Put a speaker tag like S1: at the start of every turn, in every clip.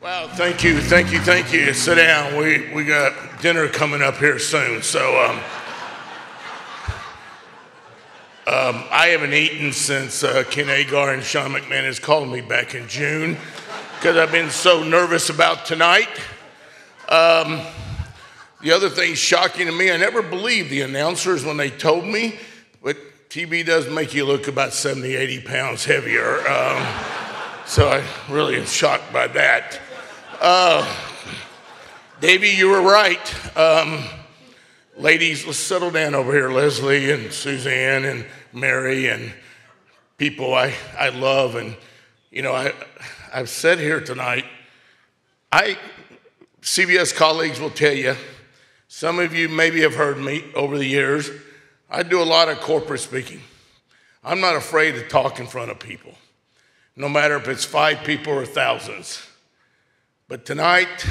S1: Wow, thank you. Sit down. We got dinner coming up here soon, so I haven't eaten since Ken Agar and Sean McManus called me back in June because I've been so nervous about tonight. The other thing shocking to me, I never believed the announcers when they told me, but TV does make you look about 70, 80 pounds heavier. So I really am shocked by that. Davey, you were right. Ladies, let's settle down over here. Leslie and Suzanne and Mary and people I love. And, you know, I've said here tonight, CBS colleagues will tell you, some of you maybe have heard me over the years, I do a lot of corporate speaking. I'm not afraid to talk in front of people, no matter if it's 5 people or thousands. But tonight,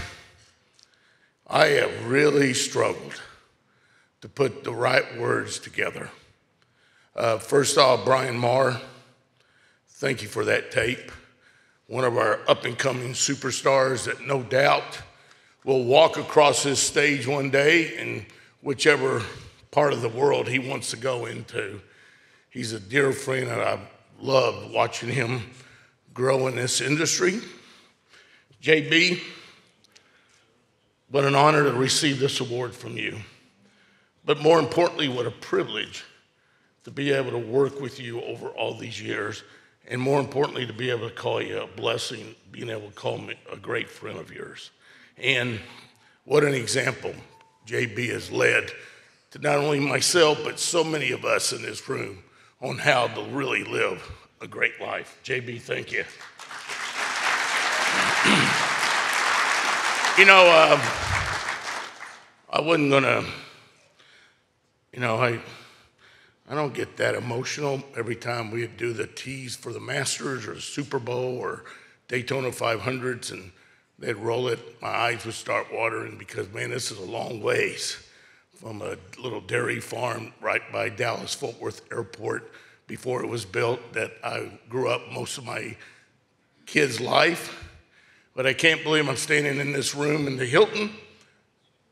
S1: I have really struggled to put the right words together. First off, Brian Maher, thank you for that tape. One of our up-and-coming superstars that no doubt will walk across this stage one day in whichever part of the world he wants to go into. He's a dear friend, and I've loved watching him grow in this industry. JB, what an honor to receive this award from you. But more importantly, what a privilege to be able to work with you over all these years, and more importantly, to be able to call you a blessing, being able to call me a great friend of yours. And what an example JB has led to not only myself, but so many of us in this room on how to really live a great life. JB, thank you. You know, I wasn't gonna, you know, I don't get that emotional every time we do the teas for the Masters or the Super Bowl or Daytona 500s and they'd roll it, my eyes would start watering because, man, this is a long ways from a little dairy farm right by Dallas-Fort Worth Airport before it was built that I grew up most of my kids' life. But I can't believe I'm standing in this room in the Hilton,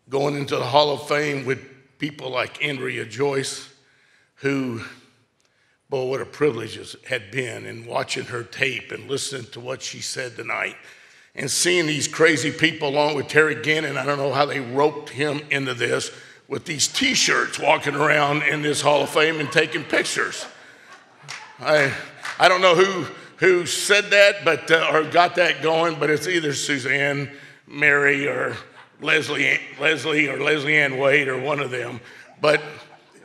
S1: going into the Hall of Fame with people like Andrea Joyce, who, boy, what a privilege it had been, and watching her tape and listening to what she said tonight, and seeing these crazy people along with Terry Gannon. I don't know how they roped him into this with these T-shirts walking around in this Hall of Fame and taking pictures. I don't know who said that, but or got that going, but it's either Suzanne, Mary, or Leslie or Leslie Ann Wade, or one of them. But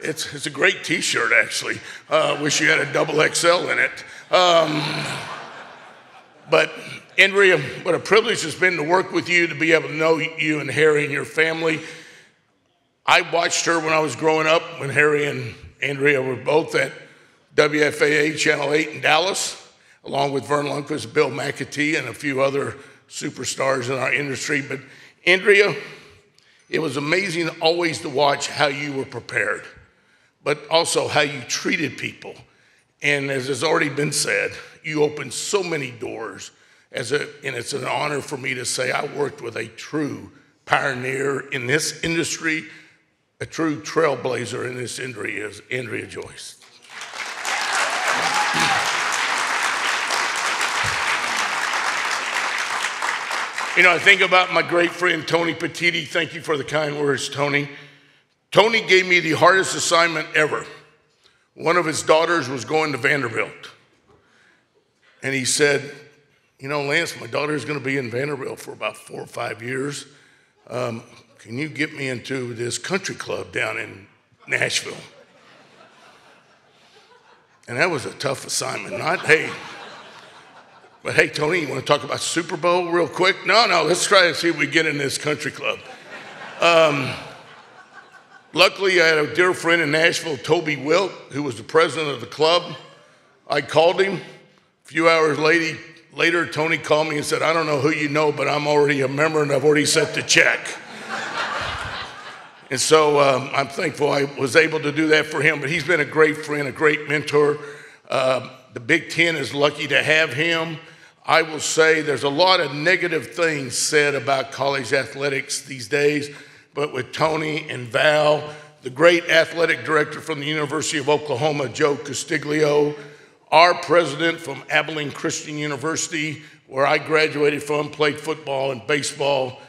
S1: it's a great T-shirt, actually. Wish you had a double XL in it. But Andrea, what a privilege it's been to work with you, to be able to know you and Harry and your family. I watched her when I was growing up, when Harry and Andrea were both at WFAA Channel 8 in Dallas, along with Vern Lundquist, Bill McAtee, and a few other superstars in our industry. But Andrea, it was amazing always to watch how you were prepared, but also how you treated people. And as has already been said, you opened so many doors, and it's an honor for me to say I worked with a true pioneer in this industry, a true trailblazer in this industry is Andrea Joyce. You know, I think about my great friend, Tony Petiti. Thank you for the kind words, Tony. Tony gave me the hardest assignment ever. One of his daughters was going to Vanderbilt. And he said, you know, Lance, my daughter's going to be in Vanderbilt for about 4 or 5 years. Can you get me into this country club down in Nashville? And that was a tough assignment. But hey, Tony, you want to talk about Super Bowl real quick? No, let's try to see if we get in this country club. Luckily, I had a dear friend in Nashville, Toby Wilk, who was the president of the club. I called him. A few hours later, Tony called me and said, I don't know who you know, but I'm already a member and I've already sent the check. And so I'm thankful I was able to do that for him. But he's been a great friend, a great mentor. The Big Ten is lucky to have him. I will say there's a lot of negative things said about college athletics these days, but with Tony and Val, the great athletic director from the University of Oklahoma, Joe Castiglio, our president from Abilene Christian University, where I graduated from, played football and baseball,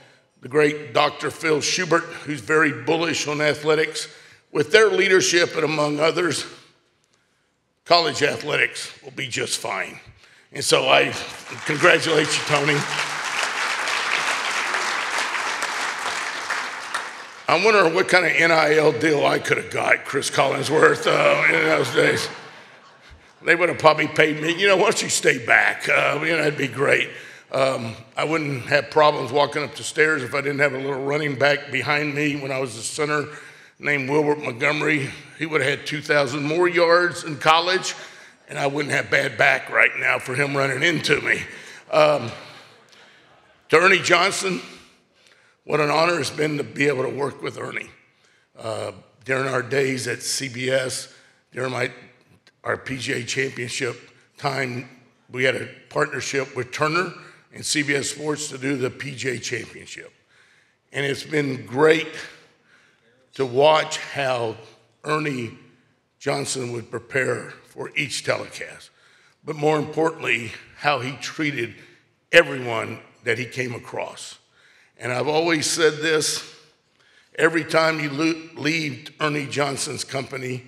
S1: the great Dr. Phil Schubert, who's very bullish on athletics. With their leadership and among others, college athletics will be just fine. And so I congratulate you, Tony. I'm wondering what kind of NIL deal I could have got, Chris Collinsworth, in those days. They would have probably paid me, why don't you stay back? That'd be great. I wouldn't have problems walking up the stairs if I didn't have a little running back behind me when I was a center named Wilbert Montgomery. He would have had 2,000 more yards in college, and I wouldn't have bad back right now for him running into me. To Ernie Johnson, what an honor it's been to be able to work with Ernie. During our days at CBS, during our PGA Championship time, we had a partnership with Turner and CBS Sports to do the PGA Championship. And it's been great to watch how Ernie Johnson would prepare for each telecast, but more importantly, how he treated everyone that he came across. And I've always said this, every time you leave Ernie Johnson's company,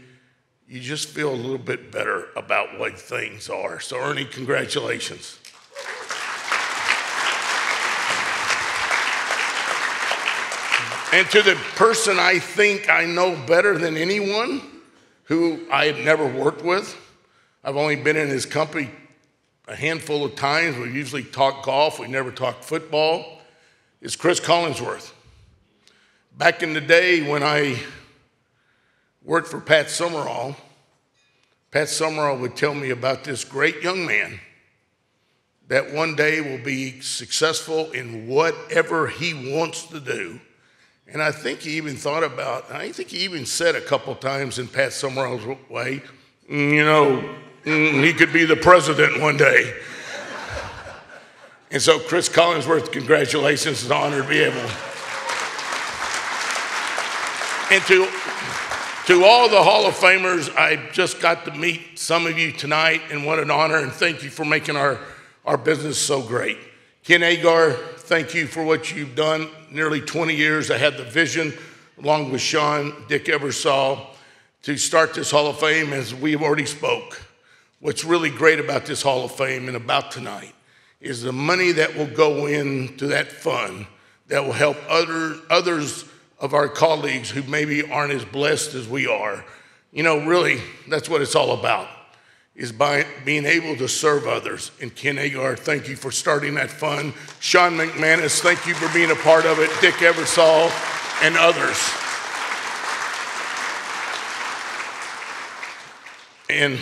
S1: you just feel a little bit better about what things are. So Ernie, congratulations. And to the person I think I know better than anyone, who I have never worked with, I've only been in his company a handful of times. We usually talk golf, we never talk football, is Chris Collinsworth. Back in the day when I worked for Pat Summerall would tell me about this great young man that one day will be successful in whatever he wants to do. And I think he even he even said a couple times in Pat Summerall's way, he could be the president one day. And so Chris Collinsworth, congratulations, it's an honor to be able. And to all the Hall of Famers, I just got to meet some of you tonight, and what an honor, and thank you for making our business so great. Ken Agar, thank you for what you've done. Nearly 20 years, I had the vision, along with Sean, Dick Ebersol, to start this Hall of Fame, as we've already spoke. What's really great about this Hall of Fame and about tonight is the money that will go into that fund that will help others of our colleagues who maybe aren't as blessed as we are. Really, that's what it's all about, is by being able to serve others. And Ken Agar, thank you for starting that fund. Sean McManus, thank you for being a part of it. Dick Ebersol and others. And,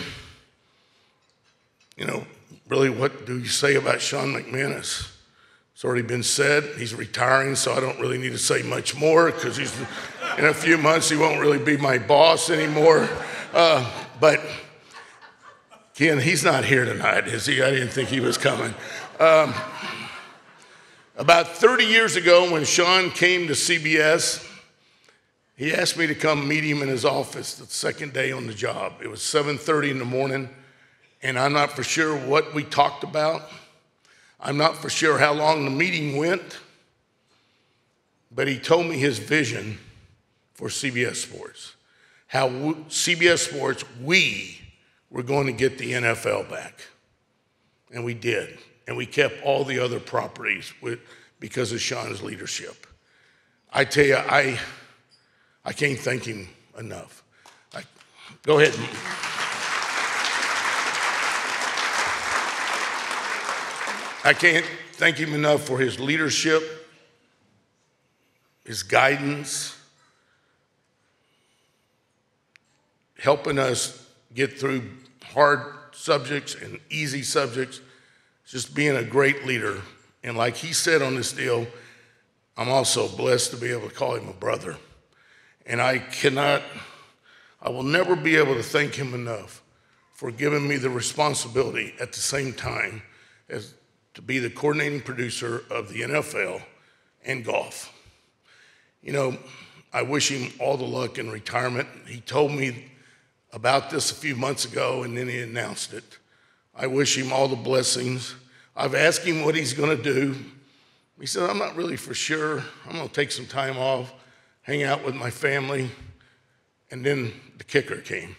S1: really, what do you say about Sean McManus? It's already been said. He's retiring, so I don't really need to say much more, because in a few months he won't really be my boss anymore. But Ken, he's not here tonight, is he? I didn't think he was coming. About 30 years ago, when Sean came to CBS, he asked me to come meet him in his office the second day on the job. It was 7:30 in the morning, and I'm not for sure what we talked about. I'm not for sure how long the meeting went, but he told me his vision for CBS Sports, how CBS Sports, we were going to get the NFL back. And we did. And we kept all the other properties because of Sean's leadership. I tell you, I can't thank him enough. Go ahead. I can't thank him enough for his leadership, his guidance, helping us get through hard subjects and easy subjects, just being a great leader. And like he said on this deal, I'm also blessed to be able to call him a brother. And I will never be able to thank him enough for giving me the responsibility at the same time as to be the coordinating producer of the NFL and golf. You know, I wish him all the luck in retirement. He told me about this a few months ago, and then he announced it. I wish him all the blessings. I've asked him what he's going to do. He said, I'm not really for sure. I'm going to take some time off, hang out with my family, and then the kicker came,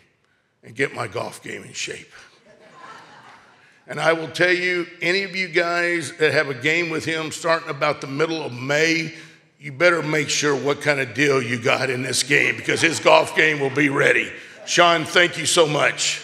S1: and get my golf game in shape. And I will tell you, any of you guys that have a game with him starting about the middle of May, you better make sure what kind of deal you got in this game, because his golf game will be ready. Sean, thank you so much.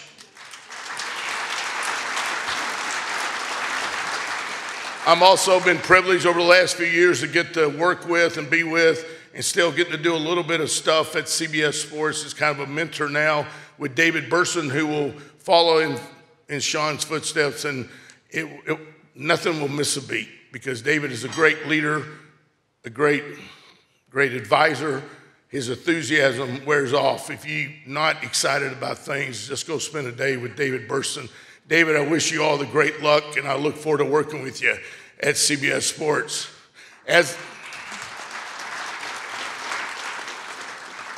S1: I've also been privileged over the last few years to get to work with and be with and still getting to do a little bit of stuff at CBS Sports as kind of a mentor now with David Burson, who will follow in Sean's footsteps, and nothing will miss a beat, because David is a great leader, a great advisor. His enthusiasm wears off. If you're not excited about things, just go spend a day with David Burson. David, I wish you all the great luck, and I look forward to working with you at CBS Sports. As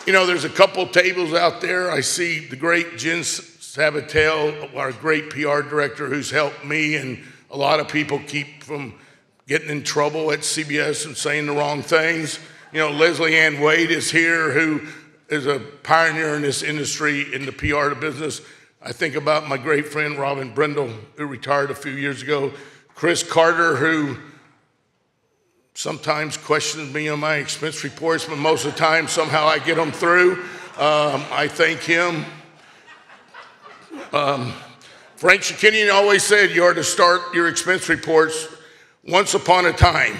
S1: you know, there's a couple tables out there. I see the great Jen Sabatel, our great PR director, who's helped me and a lot of people keep from getting in trouble at CBS and saying the wrong things. You know, Leslie Ann Wade is here, who is a pioneer in this industry in the PR business. I think about my great friend Robin Brindle, who retired a few years ago. Chris Carter, who sometimes questions me on my expense reports, but most of the time somehow I get them through. I thank him. Frank Shakinian always said you are to start your expense reports once upon a time.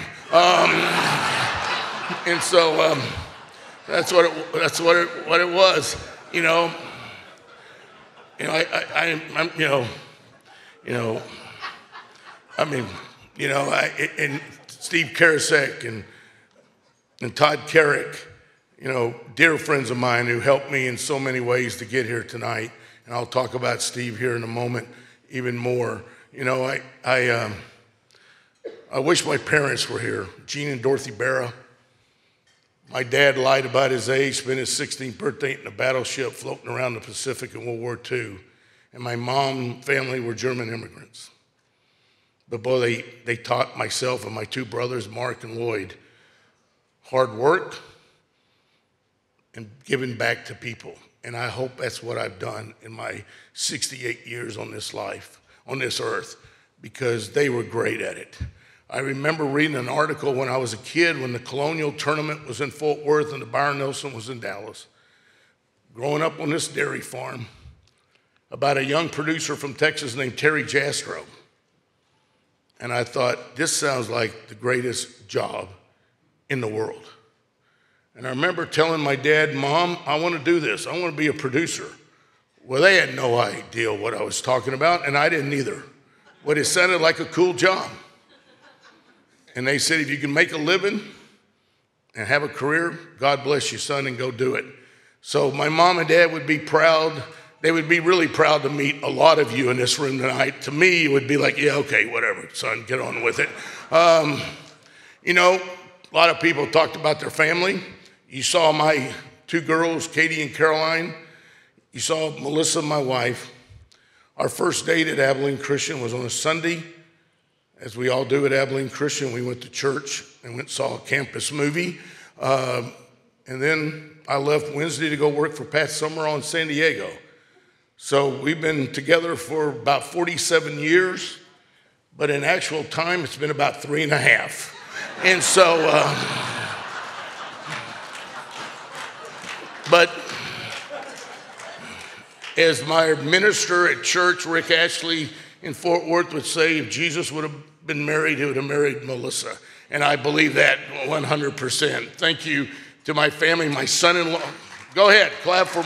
S1: And so that's what it was, you know. And Steve Karasek and Todd Carrick, you know, dear friends of mine who helped me in so many ways to get here tonight. And I'll talk about Steve here in a moment even more. You know, I wish my parents were here, Gene and Dorothy Barrow. My dad lied about his age, spent his 16th birthday in a battleship floating around the Pacific in World War II. And my mom family were German immigrants. But boy, they taught myself and my two brothers, Mark and Lloyd, hard work and giving back to people. And I hope that's what I've done in my 68 years on this life, on this earth, because they were great at it. I remember reading an article when I was a kid when the Colonial Tournament was in Fort Worth and the Byron Nelson was in Dallas. Growing up on this dairy farm, about a young producer from Texas named Terry Jastrow. And I thought, this sounds like the greatest job in the world. And I remember telling my dad, Mom, I want to do this. I want to be a producer. Well, they had no idea what I was talking about, and I didn't either. But it sounded like a cool job. And they said, if you can make a living and have a career, God bless you, son, and go do it. So my mom and dad would be proud. They would be really proud to meet a lot of you in this room tonight. To me, it would be like, yeah, okay, whatever, son, get on with it. You know, a lot of people talked about their family. You saw my two girls, Katie and Caroline. You saw Melissa, my wife. Our first date at Abilene Christian was on a Sunday. As we all do at Abilene Christian, we went to church and went and saw a campus movie. And then I left Wednesday to go work for Pat Summerall in San Diego. So we've been together for about 47 years, but in actual time, it's been about 3.5. And so, but as my minister at church, Rick Ashley in Fort Worth, would say, if Jesus would have been married, he would have married Melissa. And I believe that 100%. Thank you to my family, my son-in-law. Go ahead, clap for.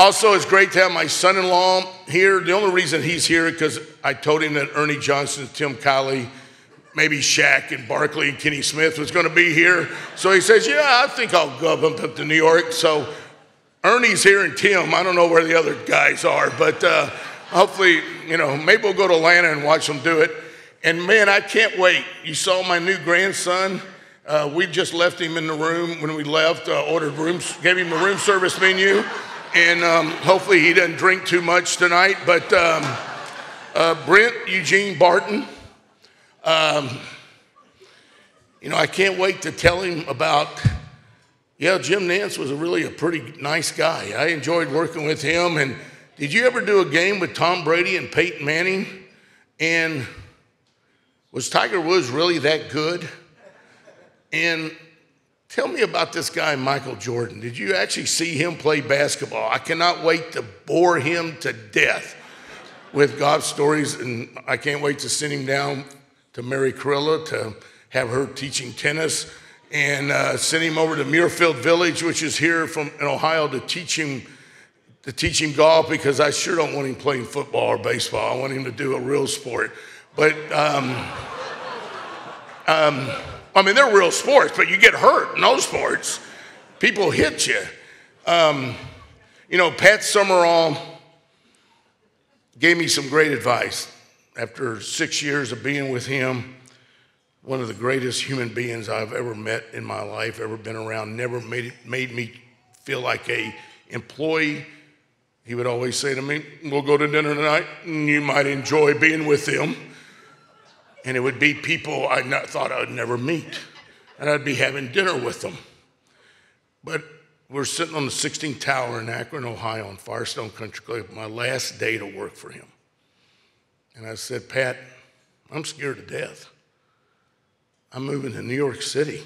S1: Also, it's great to have my son-in-law here. The only reason he's here is because I told him that Ernie Johnson, Tim Kiley, maybe Shaq and Barkley and Kenny Smith was going to be here. So he says, yeah, I think I'll go up to New York. So Ernie's here and Tim. I don't know where the other guys are, but hopefully, maybe we'll go to Atlanta and watch them do it. And man, I can't wait. You saw my new grandson. We just left him in the room when we left, ordered rooms, gave him a room service menu. And hopefully he doesn't drink too much tonight. But Brent Eugene Barton, I can't wait to tell him about, Jim Nance was really a pretty nice guy. I enjoyed working with him. And did you ever do a game with Tom Brady and Peyton Manning? And was Tiger Woods really that good? And tell me about this guy, Michael Jordan. Did you actually see him play basketball? I cannot wait to bore him to death with golf stories. And I can't wait to send him down to Mary Carilla to have her teaching tennis, and send him over to Muirfield Village, which is here in Ohio, to teach him golf, because I sure don't want him playing football or baseball. I want him to do a real sport. But they're real sports, but you get hurt in those sports. People hit you. Pat Summerall gave me some great advice. After 6 years of being with him, one of the greatest human beings I've ever met in my life, ever been around, never made me feel like a employee. He would always say to me, we'll go to dinner tonight, and you might enjoy being with them. And it would be people I thought I would never meet, and I'd be having dinner with them. But we're sitting on the 16th Tower in Akron, Ohio, on Firestone Country Club, my last day to work for him. And I said, Pat, I'm scared to death. I'm moving to New York City.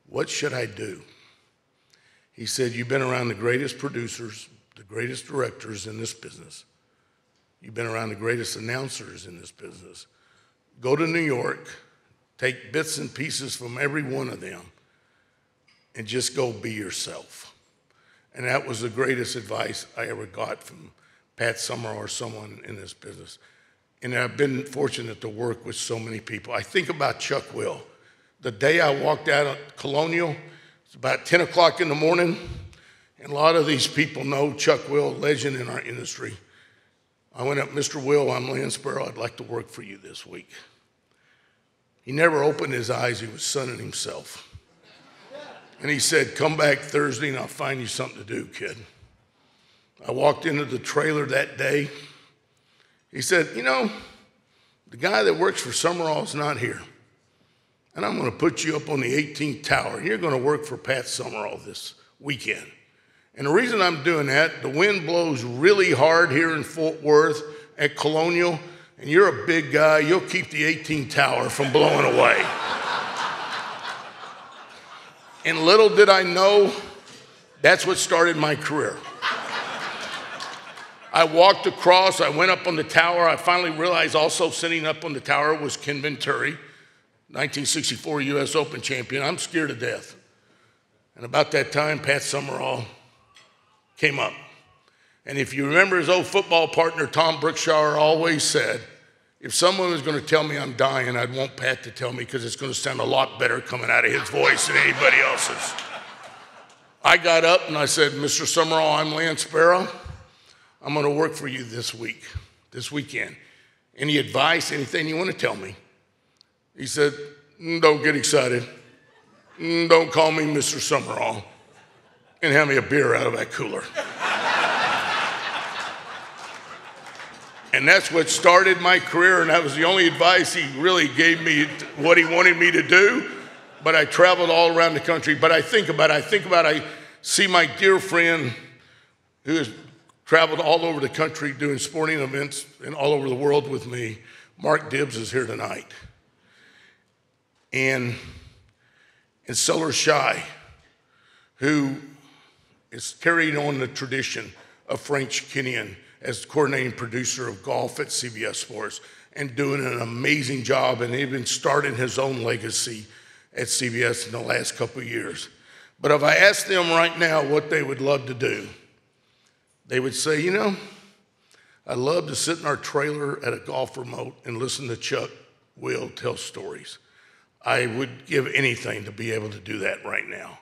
S1: What should I do? He said, you've been around the greatest producers, the greatest directors in this business. You've been around the greatest announcers in this business. Go to New York, take bits and pieces from every one of them, and just go be yourself. And that was the greatest advice I ever got from Pat Summerall or someone in this business. And I've been fortunate to work with so many people. I think about Chuck Will. The day I walked out of Colonial, it's about 10 o'clock in the morning, and a lot of these people know Chuck Will, legend in our industry. I went up, Mr. Will, I'm Lance Barrow, I'd like to work for you this week. He never opened his eyes, he was sunning himself. And he said, come back Thursday and I'll find you something to do, kid. I walked into the trailer that day. He said, the guy that works for Summerall is not here. And I'm going to put you up on the 18th Tower. And you're going to work for Pat Summerall this weekend. And the reason I'm doing that, the wind blows really hard here in Fort Worth at Colonial. And you're a big guy. You'll keep the 18th Tower from blowing away. And little did I know, that's what started my career. I walked across, I went up on the tower. I finally realized also sitting up on the tower was Ken Venturi, 1964 U.S. Open champion. I'm scared to death. And about that time, Pat Summerall came up. And if you remember, his old football partner, Tom Brookshire, always said, if someone was going to tell me I'm dying, I'd want Pat to tell me, because it's going to sound a lot better coming out of his voice than anybody else's. I got up and I said, Mr. Summerall, I'm Lance Barrow. I'm going to work for you this weekend. Any advice, anything you want to tell me? He said, don't get excited. Don't call me Mr. Summerall. And have me a beer out of that cooler. And that's what started my career, and that was the only advice he really gave me, what he wanted me to do. But I traveled all around the country. But I see my dear friend who has traveled all over the country doing sporting events and all over the world with me. Mark Dibbs is here tonight. And Seller Shy, who is carrying on the tradition of Frank Chikinian as coordinating producer of golf at CBS Sports and doing an amazing job, and even starting his own legacy at CBS in the last couple of years. But if I asked them right now what they would love to do, they would say, I'd love to sit in our trailer at a golf remote and listen to Chuck Will tell stories. I would give anything to be able to do that right now,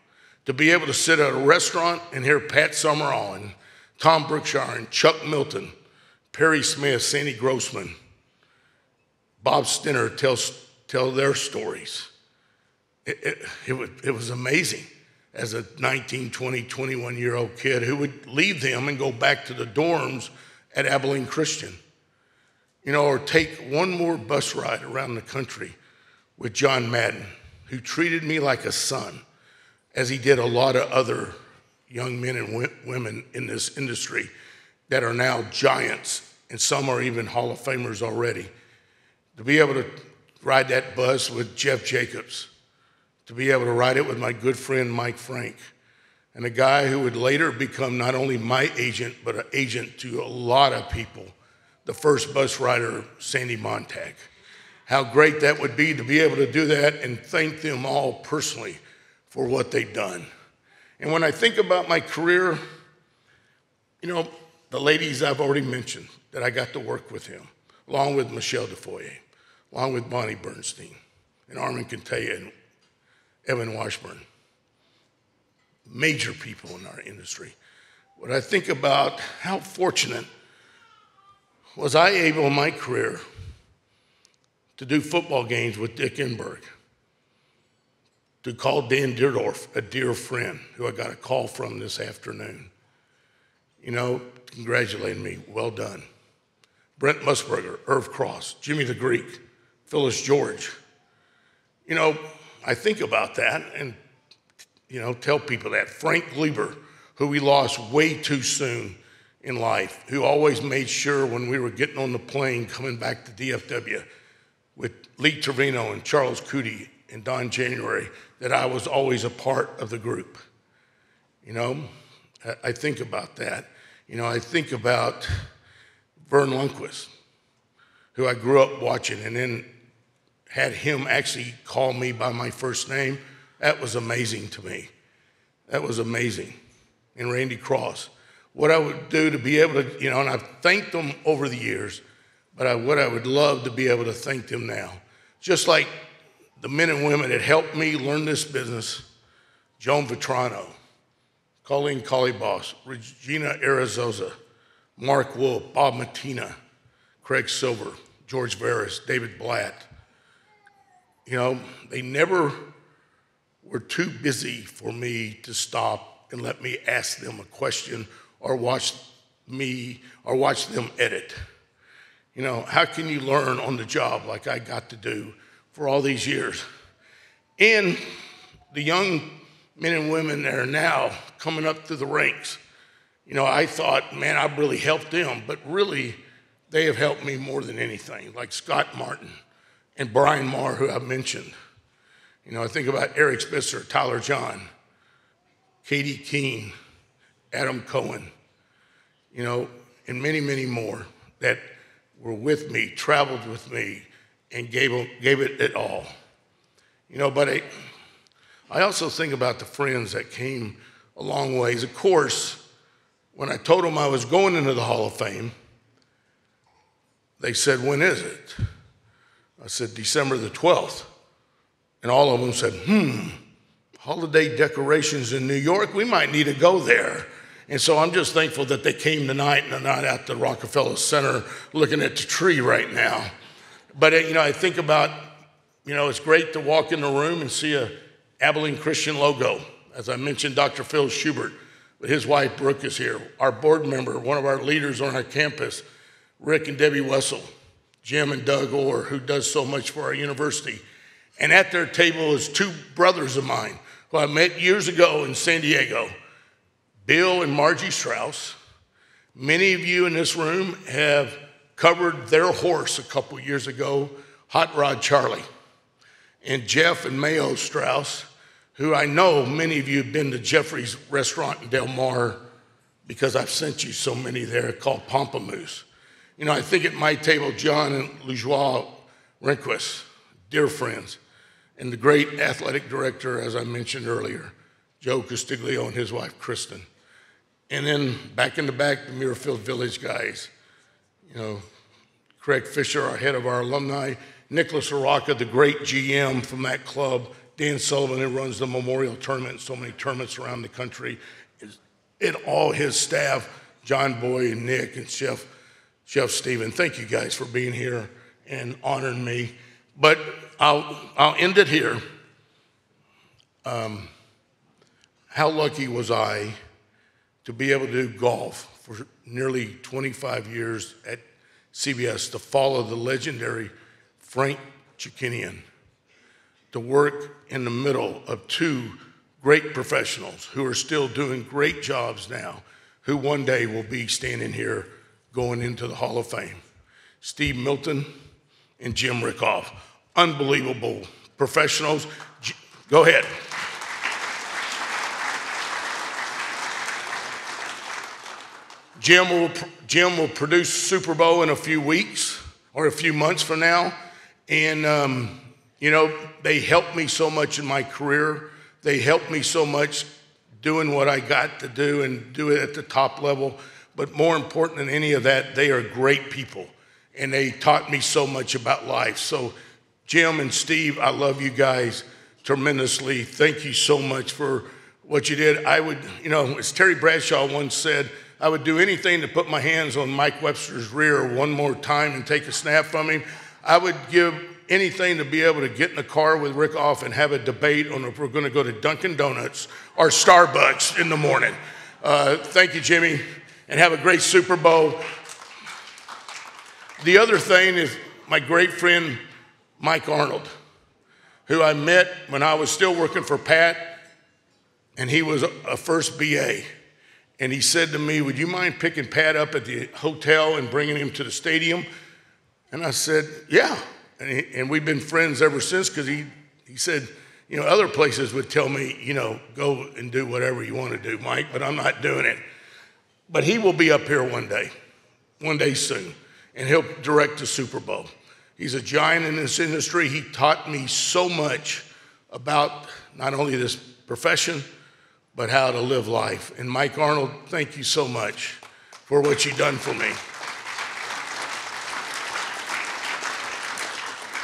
S1: to be able to sit at a restaurant and hear Pat Summerall and Tom Brookshire and Chuck Milton, Perry Smith, Sandy Grossman, Bob Stinner tell their stories. It was amazing as a 19, 20, 21-year-old kid who would leave them and go back to the dorms at Abilene Christian, or take one more bus ride around the country with John Madden, who treated me like a son, as he did a lot of other young men and women in this industry that are now giants, and some are even Hall of Famers already. To be able to ride that bus with Jeff Jacobs, to be able to ride it with my good friend Mike Frank, and a guy who would later become not only my agent, but an agent to a lot of people, the first bus rider, Sandy Montag. How great that would be to be able to do that and thank them all personally for what they've done. And when I think about my career, the ladies I've already mentioned that I got to work with him, along with Michelle DeFoyer, along with Bonnie Bernstein, and Armin Kantaya, and Evan Washburn, major people in our industry. When I think about how fortunate was I able in my career to do football games with Dick Enberg, to call Dan Deerdorf, a dear friend who I got a call from this afternoon, congratulating me, well done. Brent Musburger, Irv Cross, Jimmy the Greek, Phyllis George. I think about that and, tell people that. Frank Gleber, who we lost way too soon in life, who always made sure when we were getting on the plane coming back to DFW with Lee Trevino and Charles Cootie and Don January, that I was always a part of the group. I think about that. I think about Vern Lundquist, who I grew up watching, and then had him actually call me by my first name. That was amazing to me. That was amazing. And Randy Cross. What I would do to be able to, and I've thanked them over the years, but what I would love to be able to thank them now. Just like the men and women that helped me learn this business, Joan Vitrano, Colleen Colleyboss, Regina Arizosa, Mark Wolf, Bob Matina, Craig Silver, George Veras, David Blatt. They never were too busy for me to stop and let me ask them a question or watch them edit. How can you learn on the job like I got to do for all these years? And the young men and women that are now coming up through the ranks, I thought, man, I've really helped them, but really they have helped me more than anything, like Scott Martin and Brian Marr, who I mentioned. I think about Eric Spitzer, Tyler John, Katie Keene, Adam Cohen, and many, many more that were with me, traveled with me, and gave it all. But I also think about the friends that came a long ways. Of course, when I told them I was going into the Hall of Fame, they said, when is it? I said, December the 12th. And all of them said, holiday decorations in New York, we might need to go there. And so I'm just thankful that they came tonight and they're not at the Rockefeller Center looking at the tree right now. But, I think about, it's great to walk in the room and see a Abilene Christian logo. As I mentioned, Dr. Phil Schubert, but his wife Brooke is here. Our board member, one of our leaders on our campus, Rick and Debbie Wessel, Jim and Doug Orr, who does so much for our university. And at their table is two brothers of mine who I met years ago in San Diego, Bill and Margie Strauss. Many of you in this room have covered their horse a couple years ago, Hot Rod Charlie. And Jeff and Mayo Strauss, who I know many of you have been to Jeffrey's restaurant in Del Mar because I've sent you so many there, called Pamplemousse. I think at my table, John and Lujois Rehnquist, dear friends, and the great athletic director, as I mentioned earlier, Joe Castiglio and his wife, Kristen. And then back in the back, the Muirfield Village guys, Craig Fisher, our head of our alumni, Nicholas Araka, the great GM from that club, Dan Sullivan, who runs the Memorial Tournament and so many tournaments around the country, and all his staff, John Boy and Nick and Chef Stephen. Thank you guys for being here and honoring me. But I'll end it here. How lucky was I to be able to do golf for nearly 25 years at CBS, to follow the legendary Frank Chikinian, to work in the middle of two great professionals who are still doing great jobs now, who one day will be standing here going into the Hall of Fame. Steve Milton and Jim Rickoff, unbelievable professionals. Go ahead. Jim will produce Super Bowl in a few weeks or a few months from now. And, you know, they helped me so much in my career. They helped me so much doing what I got to do and do it at the top level. But more important than any of that, they are great people. And they taught me so much about life. So Jim and Steve, I love you guys tremendously. Thank you so much for what you did. I would, you know, as Terry Bradshaw once said, I would do anything to put my hands on Mike Webster's rear one more time and take a snap from him. I would give anything to be able to get in the car with Rickoff and have a debate on if we're going to go to Dunkin' Donuts or Starbucks in the morning. Thank you, Jimmy, and have a great Super Bowl. The other thing is my great friend Mike Arnold, who I met when I was still working for Pat, and he was a first BA. And he said to me, would you mind picking Pat up at the hotel and bringing him to the stadium? And I said, yeah. And we've been friends ever since, because he said, you know, other places would tell me, you know, go and do whatever you want to do, Mike, but I'm not doing it. But he will be up here one day soon, and he'll direct the Super Bowl. He's a giant in this industry. He taught me so much about not only this profession, but how to live life. And Mike Arnold, thank you so much for what you've done for me.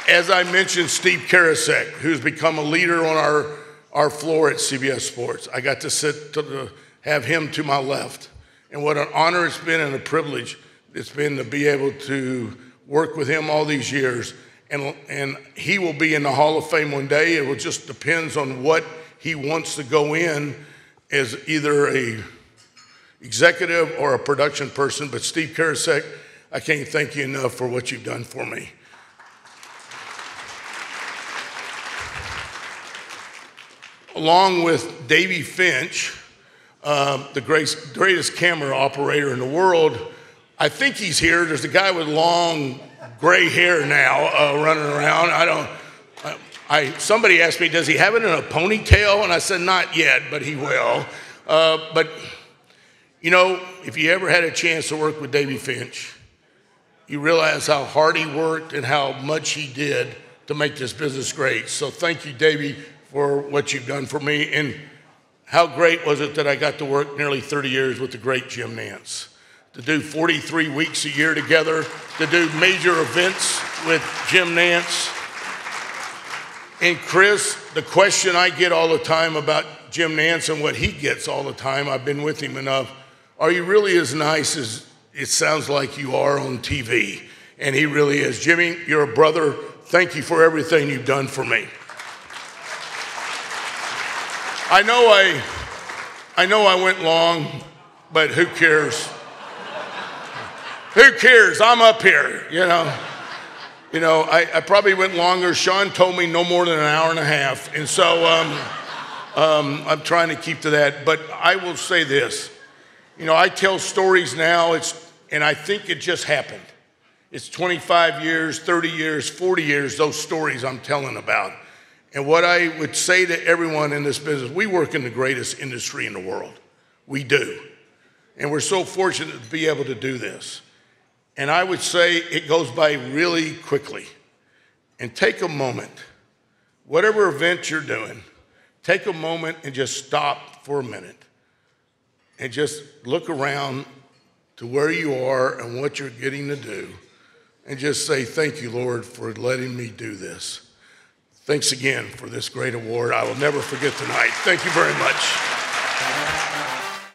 S1: As I mentioned, Steve Karasek, who's become a leader on our floor at CBS Sports. I got to have him to my left. And what an honor it's been and a privilege it's been to be able to work with him all these years. And he will be in the Hall of Fame one day. It will just depends on what he wants to go in as either a executive or a production person. But Steve Karasek, I can't thank you enough for what you've done for me. Along with Davey Finch, the greatest camera operator in the world, I think he's here. There's a guy with long gray hair now running around. Somebody asked me, does he have it in a ponytail? And I said, not yet, but he will. But, you know, if you ever had a chance to work with Davey Finch, you realize how hard he worked and how much he did to make this business great. So thank you, Davey, for what you've done for me. And how great was it that I got to work nearly 30 years with the great Jim Nantz, to do 43 weeks a year together, to do major events with Jim Nantz. And Chris, the question I get all the time about Jim Nantz and what he gets all the time, I've been with him enough, are you really as nice as it sounds like you are on TV? And he really is. Jimmy, you're a brother. Thank you for everything you've done for me. I know I went long, but who cares? Who cares? I'm up here, you know. You know, I probably went longer. Sean told me no more than an hour and a half. And so I'm trying to keep to that. But I will say this. You know, I tell stories now, and I think it just happened. It's 25 years, 30 years, 40 years, those stories I'm telling about. And what I would say to everyone in this business, we work in the greatest industry in the world. We do. And we're so fortunate to be able to do this. And I would say it goes by really quickly. And take a moment, whatever event you're doing, take a moment and just stop for a minute. And just look around to where you are and what you're getting to do. And just say, thank you, Lord, for letting me do this. Thanks again for this great award. I will never forget tonight. Thank you very much.